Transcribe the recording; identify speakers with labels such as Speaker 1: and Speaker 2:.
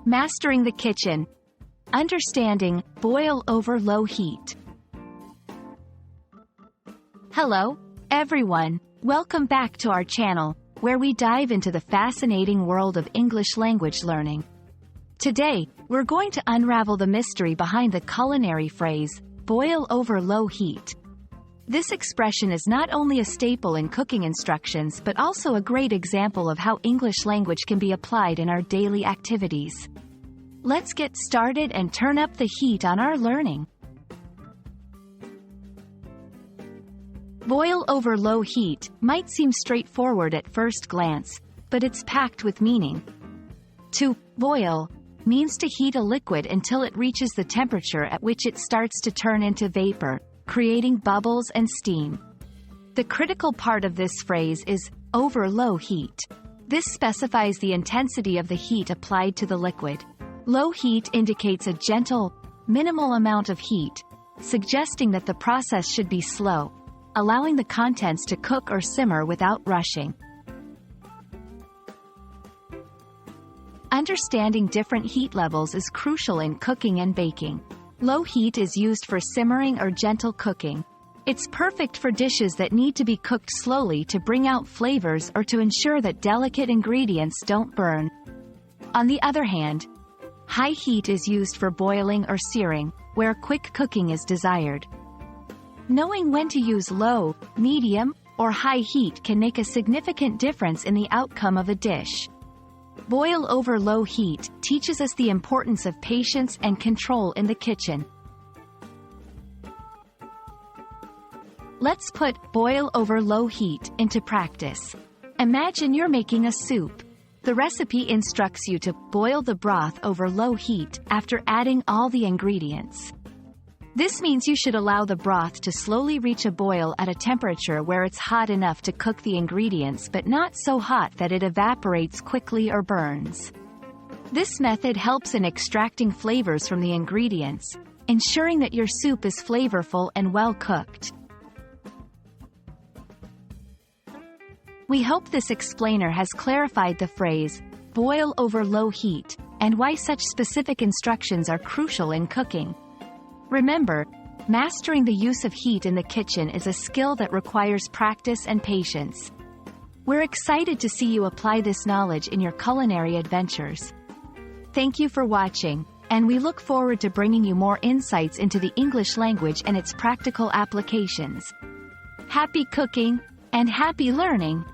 Speaker 1: Mastering the kitchen. Understanding boil over low heat. Hello, everyone. Welcome back to our channel, where we dive into the fascinating world of English language learning. Today, we're going to unravel the mystery behind the culinary phrase, boil over low heat. This expression is not only a staple in cooking instructions but also a great example of how English language can be applied in our daily activities. Let's get started and turn up the heat on our learning. Boil over low heat might seem straightforward at first glance, but it's packed with meaning. To boil means to heat a liquid until it reaches the temperature at which it starts to turn into vapor, creating bubbles and steam. The critical part of this phrase is over low heat. This specifies the intensity of the heat applied to the liquid. Low heat indicates a gentle, minimal amount of heat, suggesting that the process should be slow, allowing the contents to cook or simmer without rushing. Understanding different heat levels is crucial in cooking and baking. Low heat is used for simmering or gentle cooking. It's perfect for dishes that need to be cooked slowly to bring out flavors or to ensure that delicate ingredients don't burn. On the other hand, high heat is used for boiling or searing, where quick cooking is desired. Knowing when to use low, medium, or high heat can make a significant difference in the outcome of a dish. Boil over low heat teaches us the importance of patience and control in the kitchen. Let's put boil over low heat into practice. Imagine you're making a soup. The recipe instructs you to boil the broth over low heat after adding all the ingredients. This means you should allow the broth to slowly reach a boil at a temperature where it's hot enough to cook the ingredients but not so hot that it evaporates quickly or burns. This method helps in extracting flavors from the ingredients, ensuring that your soup is flavorful and well cooked. We hope this explainer has clarified the phrase, boil over low heat, and why such specific instructions are crucial in cooking. Remember, mastering the use of heat in the kitchen is a skill that requires practice and patience. We're excited to see you apply this knowledge in your culinary adventures. Thank you for watching, and we look forward to bringing you more insights into the English language and its practical applications. Happy cooking, and happy learning!